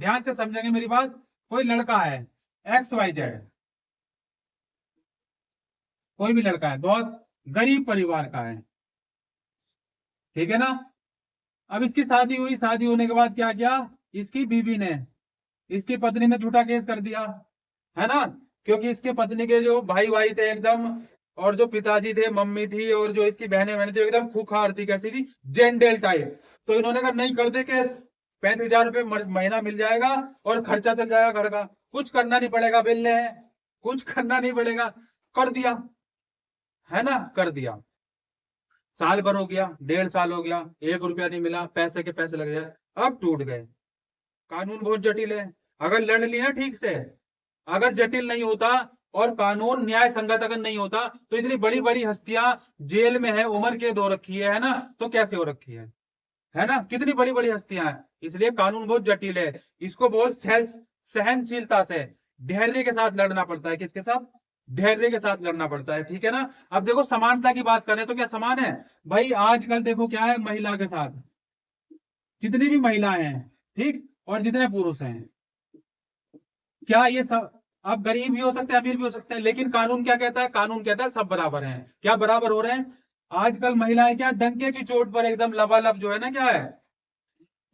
ध्यान से समझेंगे मेरी बात। कोई लड़का है XYZ, कोई भी लड़का है, बहुत गरीब परिवार का है, ठीक है ना। अब इसकी शादी हुई, शादी होने के बाद क्या किया, इसकी बीवी ने, इसकी पत्नी ने झूठा केस कर दिया, है ना। क्योंकि इसके पत्नी के जो भाई भाई थे एकदम, और जो पिताजी थे, मम्मी थी, और जो इसकी बहनें बहनें थी एकदम खूंखार थी, कैसी थी, जेंडल टाइप। तो इन्होंने कहा नहीं, कर दे केस, 35,000 रुपये महीना मिल जाएगा और खर्चा चल जाएगा घर का, कुछ करना नहीं पड़ेगा, बिल्ले हैं, कुछ करना नहीं पड़ेगा। कर दिया, है ना, कर दिया। साल भर हो गया, 1.5 साल हो गया, 1 रुपया नहीं मिला, पैसे के पैसे लग जाए, अब टूट गए। कानून बहुत जटिल है। अगर लड़ लिया ठीक से, अगर जटिल नहीं होता और कानून न्याय संगत अगर नहीं होता, तो इतनी बड़ी बड़ी हस्तियां जेल में है, उम्र कैद हो रखी है ना, तो कैसे हो रखी है ना, कितनी बड़ी बड़ी हस्तियां हैं। इसलिए कानून बहुत जटिल है। इसको बोल सहनशीलता से, धैर्य के साथ लड़ना पड़ता है। किसके साथ, धैर्य के साथ लड़ना पड़ता है, ठीक है ना। अब देखो समानता की बात करें तो क्या समान है भाई। आजकल देखो क्या है, महिला के साथ जितनी भी महिलाएं हैं, ठीक, और जितने पुरुष हैं, क्या ये सब, अब गरीब भी हो सकते हैं, अमीर भी हो सकते हैं, लेकिन कानून क्या कहता है, कानून कहता है सब बराबर हैं। क्या बराबर हो रहे हैं। आजकल महिलाएं क्या डंके की चोट पर एकदम लबालब जो है ना, क्या है,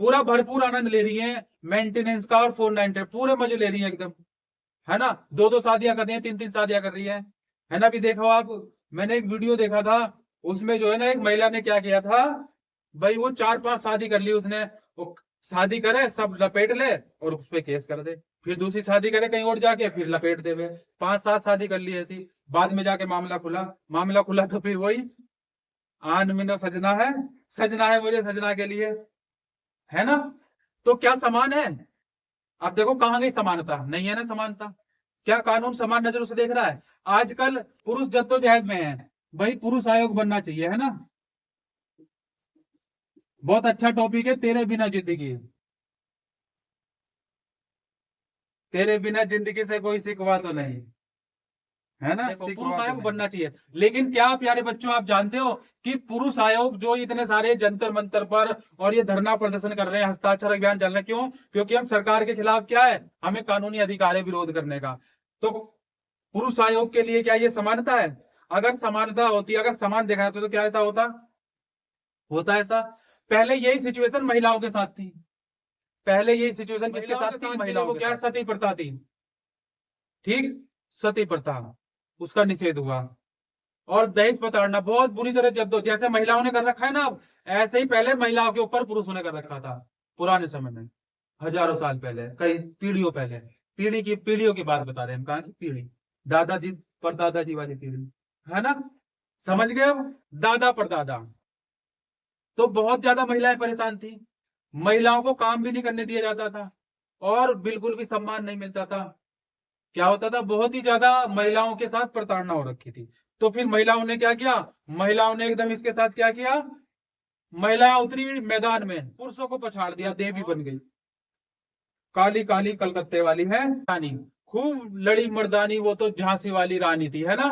पूरा भरपूर आनंद ले रही है मेंटेनेंस का और 490 पूरे मजे ले रही है एकदम, है ना। 2-2 शादियां कर रही है, 3-3 शादियां कर रही है ना। भी देखो आप, मैंने एक वीडियो देखा था, उसमें जो है ना, एक महिला ने क्या किया था भाई, वो 4-5 शादी कर ली उसने। वो शादी करे, सब लपेट ले और उस पे केस कर दे, फिर दूसरी शादी करे कहीं और जाके, फिर लपेट दे वे। 5-7 शादी कर ली ऐसी। बाद में जाके मामला खुला, मामला खुला तो फिर वही, आन मिनो सजना है, सजना है मुझे सजना के लिए, है ना। तो क्या समान है। अब देखो कहां गई समानता, नहीं है ना समानता। क्या कानून समान नजरों से देख रहा है। आजकल पुरुष जद्दोजहद में है, भाई पुरुष आयोग बनना चाहिए, है ना। बहुत अच्छा टॉपिक है, तेरे बिना जिंदगी, तेरे बिना जिंदगी से कोई सिकवा तो नहीं, है ना। पुरुष आयोग बनना चाहिए। लेकिन क्या प्यारे बच्चों, आप जानते हो कि पुरुष आयोग जो इतने सारे जंतर मंतर पर और ये धरना प्रदर्शन कर रहे हैं, हस्ताक्षर अभियान चल रहे हैं, क्यों, क्योंकि हम सरकार के खिलाफ क्या है, हमें कानूनी अधिकार है विरोध करने का। तो पुरुष आयोग के लिए क्या ये समानता है। अगर समानता होती, अगर समान देखा जाता तो क्या ऐसा होता, होता ऐसा। पहले यही सिचुएशन महिलाओं के साथ थी, पहले यही सिचुएशन किसके साथ थी, महिलाओं को, क्या सती प्रथा थी, ठीक, सती प्रथा, उसका निषेध हुआ। और दहेज प्रताड़ना बहुत बुरी तरह जब्त, जैसे महिलाओं ने कर रखा है ना अब, ऐसे ही पहले महिलाओं के ऊपर पुरुषों ने कर रखा था, पुराने समय में, हजारों साल पहले, कई पीढ़ियों पहले। पीढ़ी की पीढ़ियों की बात बता रहे हैं हम, कहा की पीढ़ी, दादाजी परदादाजी वाली पीढ़ी, है ना। समझ गए अब, दादा परदादा। तो बहुत ज्यादा महिलाएं परेशान थी, महिलाओं को काम भी नहीं करने दिया जाता था, और बिल्कुल भी सम्मान नहीं मिलता था। क्या होता था, बहुत ही ज्यादा महिलाओं के साथ प्रताड़ना हो रखी थी। तो फिर महिलाओं ने क्या किया, महिलाओं ने एकदम इसके साथ क्या किया, महिलाएं उतरी मैदान में, पुरुषों को पछाड़ दिया, देवी बन गई, काली काली कलकत्ते वाली है रानी, खूब लड़ी मर्दानी, वो तो झांसी वाली रानी थी, है ना।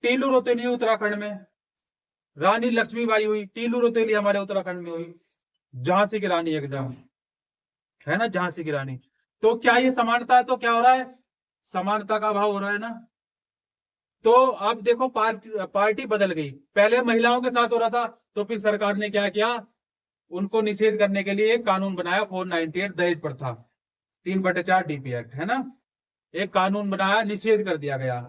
टीलू रोतेली उत्तराखंड में, रानी लक्ष्मीबाई हुई, टीलू रोतेली हमारे उत्तराखंड में हुई, झांसी की रानी एकदम, है ना, झांसी की रानी। तो क्या ये समानता है, तो क्या हो रहा है, समानता का अभाव हो रहा है ना। तो अब देखो पार्टी बदल गई, पहले महिलाओं के साथ हो रहा था, तो फिर सरकार ने क्या किया, उनको निषेध करने के लिए एक कानून बनाया, 498 दहेज प्रथा, 3/4 DP एक्ट, है ना। एक कानून बनाया, निषेध कर दिया गया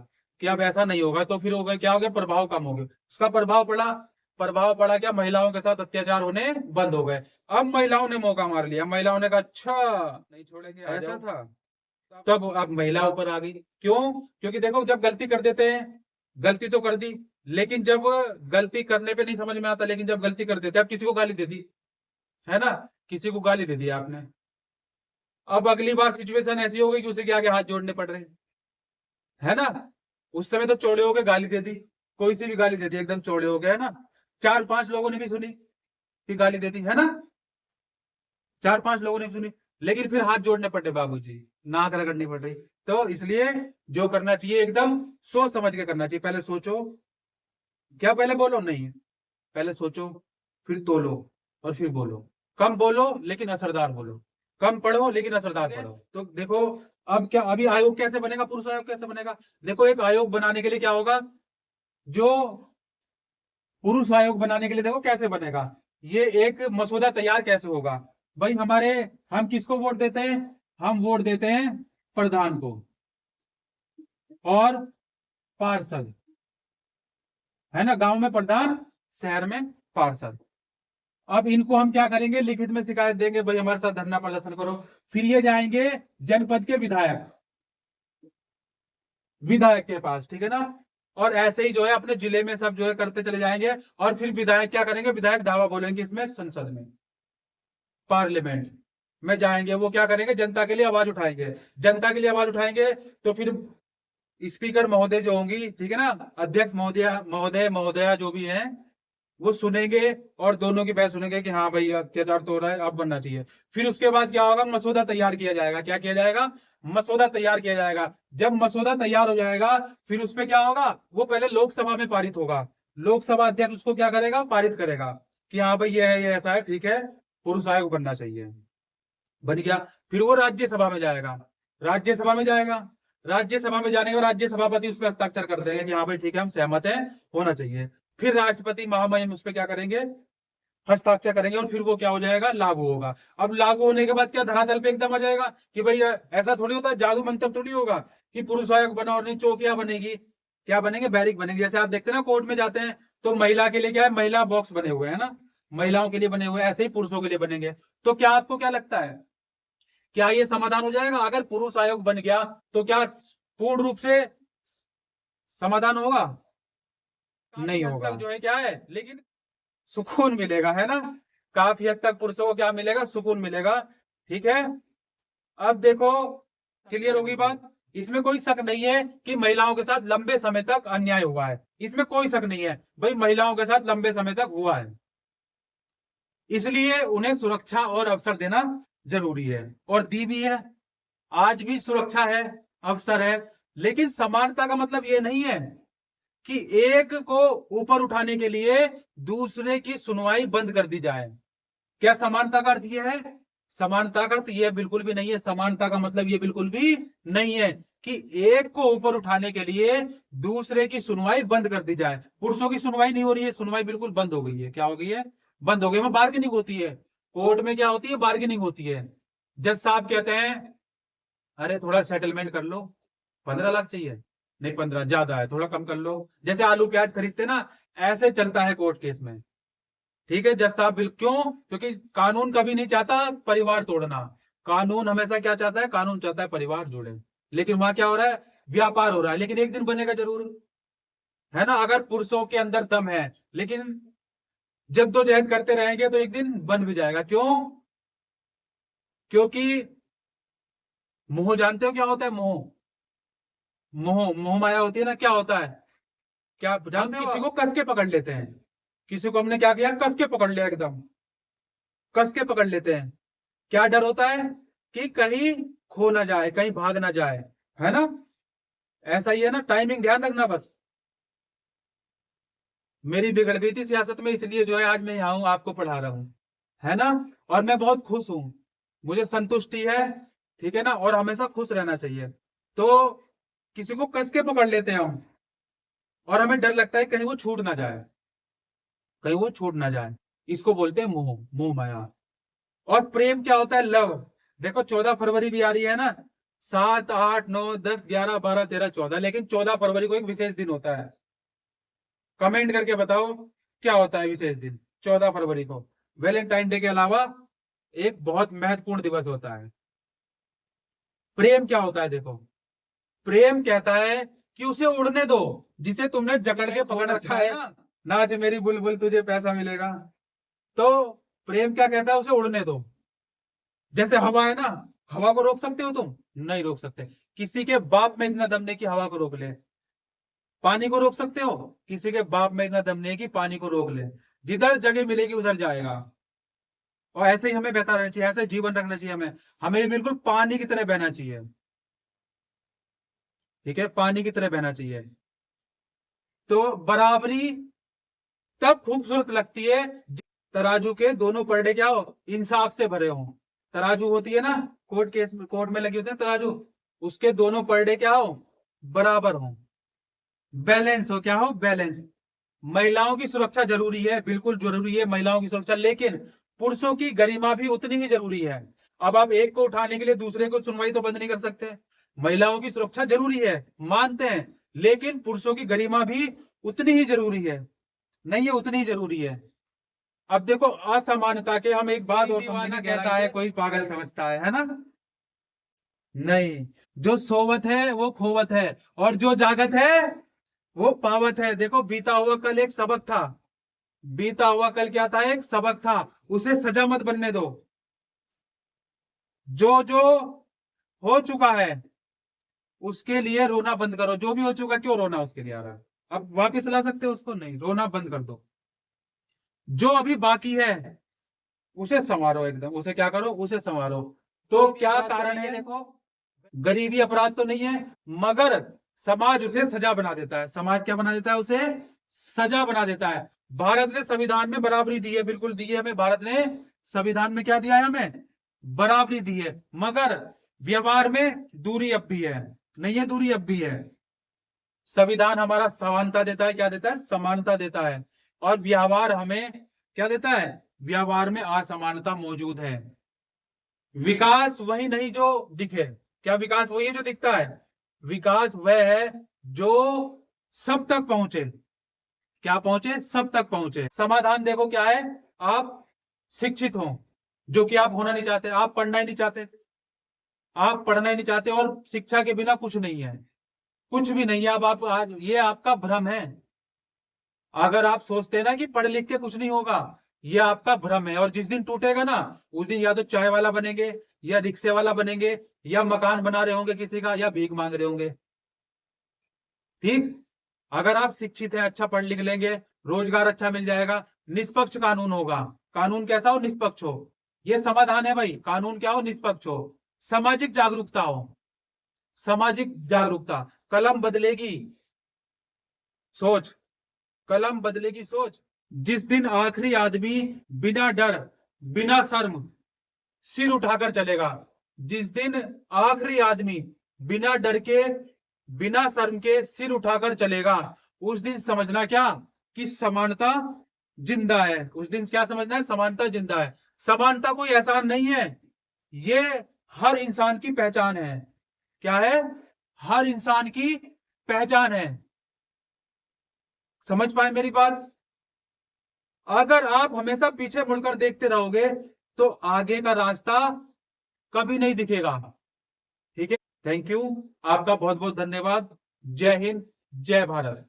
कि अब ऐसा नहीं होगा। तो फिर हो गया, क्या हो गया, प्रभाव कम हो गया, उसका प्रभाव पड़ा, प्रभाव पड़ा क्या, महिलाओं के साथ अत्याचार होने बंद हो गए। अब महिलाओं ने मौका मार लिया, महिलाओं ने कहा अच्छा नहीं छोड़ेंगे, ऐसा था। तब अब महिला ऊपर आ गई, क्यों, क्योंकि देखो जब गलती कर देते हैं, गलती तो कर दी, लेकिन जब गलती करने पे नहीं समझ में आता, लेकिन जब गलती कर देते, अब किसी को गाली दे दी, है ना, किसी को गाली दे दी आपने, अब अगली बार सिचुएशन ऐसी हो गई कि उसे के आगे हाथ जोड़ने पड़ रहे, है ना। उस समय तो चौड़े हो गए, गाली दे दी, कोई सी भी गाली दे दी, एकदम चौड़े हो गए, है ना। 4-5 लोगों ने भी सुनी कि गाली दे दी, है ना, 4-5 लोगों ने भी सुनी, लेकिन फिर हाथ जोड़ने पड़े बाबूजी, नाक रगड़नी पड़ रही। तो इसलिए जो करना चाहिए एकदम सोच समझ के करना चाहिए, पहले सोचो, क्या पहले बोलो, नहीं, पहले सोचो, फिर तोलो, और फिर बोलो, कम बोलो लेकिन असरदार बोलो, कम पढ़ो लेकिन असरदार पढ़ो। तो देखो अब क्या, अभी आयोग कैसे बनेगा, पुरुष आयोग कैसे बनेगा? देखो एक आयोग बनाने के लिए क्या होगा, जो पुरुष आयोग बनाने के लिए देखो कैसे बनेगा, ये एक मसौदा तैयार कैसे होगा भाई। हम किसको वोट देते हैं? हम वोट देते हैं प्रधान को और पार्षद, है ना, गांव में प्रधान, शहर में पार्षद। अब इनको हम क्या करेंगे, लिखित में शिकायत देंगे भाई हमारे साथ धरना प्रदर्शन करो। फिर ये जाएंगे जनपद के विधायक के पास, ठीक है ना। और ऐसे ही जो है अपने जिले में सब जो है करते चले जाएंगे। और फिर विधायक क्या करेंगे, विधायक दावा बोलेंगे इसमें संसद में, पार्लियामेंट में जाएंगे। वो क्या करेंगे, जनता के लिए आवाज उठाएंगे। जनता के लिए आवाज उठाएंगे तो फिर स्पीकर महोदय जो होंगी, ठीक है ना, अध्यक्ष महोदया जो भी हैं, वो सुनेंगे और दोनों की बहस सुनेंगे कि हाँ भाई अत्याचार तो हो रहा है, अब बनना चाहिए। फिर उसके बाद क्या होगा, मसौदा तैयार किया जाएगा। क्या किया जाएगा? मसौदा तैयार किया जाएगा। जब मसौदा तैयार हो जाएगा फिर उसपे क्या होगा, वो पहले लोकसभा में पारित होगा। लोकसभा अध्यक्ष उसको क्या करेगा, पारित करेगा कि हाँ भाई ये है, ये ऐसा है, ठीक है, पुरुष आयोग बनना चाहिए, बन गया। फिर वो राज्यसभा में जाएगा। राज्यसभा में जाएगा, राज्यसभा में जाने के बाद राज्य सभापति उस पर हस्ताक्षर कर देंगे कि हाँ भाई ठीक है, हम सहमत हैं, होना चाहिए। फिर राष्ट्रपति महामहिम उस पर क्या करेंगे, हस्ताक्षर करेंगे और फिर वो क्या हो जाएगा, लागू होगा। अब लागू होने के बाद क्या धरातल पे एकदम आ जाएगा कि भाई ऐसा थोड़ी होता है, जादू मंत्र थोड़ी होगा कि पुरुष आयोग बना और नहीं चौकियां बनेगी। क्या बनेंगे, बैरिक बनेंगे। जैसे आप देखते हैं ना कोर्ट में जाते हैं तो महिला के लिए क्या है, महिला बॉक्स बने हुए हैं ना, महिलाओं के लिए बने हुए हैं, ऐसे ही पुरुषों के लिए बनेंगे। तो क्या आपको क्या लगता है, क्या ये समाधान हो जाएगा? अगर पुरुष आयोग बन गया तो क्या पूर्ण रूप से समाधान होगा? नहीं होगा। जो है क्या है, लेकिन सुकून मिलेगा, है ना। काफी हद तक पुरुषों को क्या मिलेगा, सुकून मिलेगा, ठीक है। अब देखो क्लियर होगी बात। इसमें कोई शक नहीं है कि महिलाओं के साथ लंबे समय तक अन्याय हुआ है, इसमें कोई शक नहीं है भाई, महिलाओं के साथ लंबे समय तक हुआ है, इसलिए उन्हें सुरक्षा और अवसर देना जरूरी है, और दी भी है। आज भी सुरक्षा है, अवसर है, लेकिन समानता का मतलब ये नहीं है कि एक को ऊपर उठाने के लिए दूसरे की सुनवाई बंद कर दी जाए। क्या समानता का अर्थ यह है? समानता का अर्थ यह बिल्कुल भी नहीं है। समानता का मतलब यह बिल्कुल भी नहीं है कि एक को ऊपर उठाने के लिए दूसरे की सुनवाई बंद कर दी जाए। पुरुषों की सुनवाई नहीं हो रही है, सुनवाई बिल्कुल बंद हो गई है। क्या हो गई है? बंद हो गई है। बार्गेनिंग होती है कोर्ट में, क्या होती है, बार्गेनिंग होती है। जज साहब कहते हैं अरे थोड़ा सेटलमेंट कर लो, 15 लाख चाहिए, नहीं 15 ज्यादा है, थोड़ा कम कर लो। जैसे आलू प्याज खरीदते ना, ऐसे चलता है कोर्ट केस में, ठीक है। जज साहब क्यों? क्योंकि कानून कभी नहीं चाहता परिवार तोड़ना। कानून हमेशा क्या चाहता है, कानून चाहता है परिवार जोड़े। लेकिन वहां क्या हो रहा है, व्यापार हो रहा है। लेकिन एक दिन बनेगा जरूर, है ना। अगर पुरुषों के अंदर दम है, लेकिन जद्दोजहद करते रहेंगे तो एक दिन बन भी जाएगा। क्यों? क्योंकि मोह, जानते हो क्या होता है मोह? मोह, मोह माया होती है ना, क्या होता है, क्या जानते हो? किसी को कस के पकड़ लेते हैं, किसी को हमने क्या किया, कस के पकड़ लिया, एकदम कस के पकड़ लेते हैं। क्या डर होता है कि कहीं खो ना जाए, कहीं भाग ना जाए, है ना। ऐसा ही है ना, टाइमिंग ध्यान रखना बस। मेरी बिगड़ गई थी सियासत में, इसलिए जो है आज मैं यहाँ हूं, आपको पढ़ा रहा हूं, है ना। और मैं बहुत खुश हूं, मुझे संतुष्टि है, ठीक है ना। और हमेशा खुश रहना चाहिए। तो किसी को कस के पकड़ लेते हैं हम, और हमें डर लगता है कहीं वो छूट ना जाए, कहीं वो छूट ना जाए। इसको बोलते हैं मोह, मोह माया। और प्रेम क्या होता है, लव। देखो 14 फरवरी भी आ रही है ना, 7, 8, 9, 10, 11, 12, 13, 14, लेकिन 14 फरवरी को एक विशेष दिन होता है। कमेंट करके बताओ क्या होता है विशेष दिन 14 फरवरी को। वैलेंटाइन डे के अलावा एक बहुत महत्वपूर्ण दिवस होता है। प्रेम क्या होता है, देखो प्रेम कहता है कि उसे उड़ने दो, जिसे तुमने जकड़ के पकड़ रखा है ना, नाच मेरी बुलबुल तुझे पैसा मिलेगा। तो प्रेम क्या कहता है, उसे उड़ने दो। जैसे हवा है ना, हवा को रोक सकते हो तुम? नहीं रोक सकते। किसी के बाप में इतना दम नहीं कि हवा को रोक ले। पानी को रोक सकते हो? किसी के बाप में इतना दम नहीं कि पानी को रोक ले। जिधर जगह मिलेगी उधर जाएगा। और ऐसे ही हमें बहता रहना चाहिए, ऐसे जीवन रखना चाहिए हमें। हमें बिल्कुल पानी की तरह बहना चाहिए, ठीक है, पानी की तरह बहना चाहिए। तो बराबरी तब खूबसूरत लगती है तराजू के दोनों पलड़े क्या हो, इंसाफ से भरे हों। तराजू होती है ना, कोर्ट में लगी होती है तराजू, उसके दोनों पलड़े क्या हो, बराबर हो, बैलेंस हो, क्या हो, बैलेंस। महिलाओं की सुरक्षा जरूरी है, बिल्कुल जरूरी है महिलाओं की सुरक्षा, लेकिन पुरुषों की गरिमा भी उतनी ही जरूरी है। अब आप एक को उठाने के लिए दूसरे को सुनवाई तो बंद नहीं कर सकते। महिलाओं की सुरक्षा जरूरी है, मानते हैं, लेकिन पुरुषों की गरिमा भी उतनी ही जरूरी है, नहीं है उतनी ही जरूरी है। अब देखो असमानता के हम एक बात और समझना, कहता है कोई पागल समझता है ना, नहीं, जो सोवत है वो खोवत है, और जो जागत है वो पावत है। देखो बीता हुआ कल एक सबक था, बीता हुआ कल क्या था, एक सबक था, उसे सजा मत बनने दो। जो जो हो चुका है उसके लिए रोना बंद करो, जो भी हो चुका क्यों रोना उसके लिए आ रहा है, अब वापिस ला सकते हो उसको, नहीं, रोना बंद कर दो। जो अभी बाकी है उसे संवारो, एकदम उसे क्या करो, उसे संवारो। तो क्या कारण है, देखो गरीबी अपराध तो नहीं है, मगर समाज उसे सजा बना देता है। समाज क्या बना देता है, उसे सजा बना देता है। भारत ने संविधान में बराबरी दी है, बिल्कुल दी है हमें, भारत ने संविधान में क्या दिया है हमें, बराबरी दी है, मगर व्यवहार में दूरी अब भी है, नहीं है दूरी अब भी है। संविधान हमारा समानता देता है, क्या देता है, समानता देता है, और व्यवहार हमें क्या देता है, व्यवहार में असमानता मौजूद है। विकास वही नहीं जो दिखे, क्या विकास वही है जो दिखता है, विकास वह है जो सब तक पहुंचे, क्या पहुंचे, सब तक पहुंचे। समाधान देखो क्या है, आप शिक्षित हो, जो कि आप होना नहीं चाहते, आप पढ़ना ही नहीं चाहते, आप पढ़ना ही नहीं चाहते, और शिक्षा के बिना कुछ नहीं है, कुछ भी नहीं है। अब आप आज ये आपका भ्रम है, अगर आप सोचते हैं ना कि पढ़ लिख के कुछ नहीं होगा, ये आपका भ्रम है, और जिस दिन टूटेगा ना उस दिन या तो चाय वाला बनेंगे, या रिक्शे वाला बनेंगे, या मकान बना रहे होंगे किसी का, या भीख मांग रहे होंगे। ठीक, अगर आप शिक्षित हैं, अच्छा पढ़ लिख लेंगे, रोजगार अच्छा मिल जाएगा, निष्पक्ष कानून होगा, कानून कैसा हो, निष्पक्ष हो, ये समाधान है भाई, कानून क्या हो, निष्पक्ष हो, सामाजिक जागरूकता हो, सामाजिक जागरूकता, कलम बदलेगी सोच, कलम बदलेगी सोच। जिस दिन आखिरी आदमी बिना डर बिना शर्म सिर उठाकर चलेगा, जिस दिन आखिरी आदमी बिना डर के बिना शर्म के सिर उठाकर चलेगा, उस दिन समझना क्या, कि समानता जिंदा है। उस दिन क्या समझना है, समानता जिंदा है। समानता कोई एहसान नहीं है, ये हर इंसान की पहचान है। क्या है, हर इंसान की पहचान है। समझ पाए मेरी बात, अगर आप हमेशा पीछे मुड़कर देखते रहोगे तो आगे का रास्ता कभी नहीं दिखेगा। ठीक है, थैंक यू, आपका बहुत बहुत धन्यवाद। जय हिंद, जय भारत।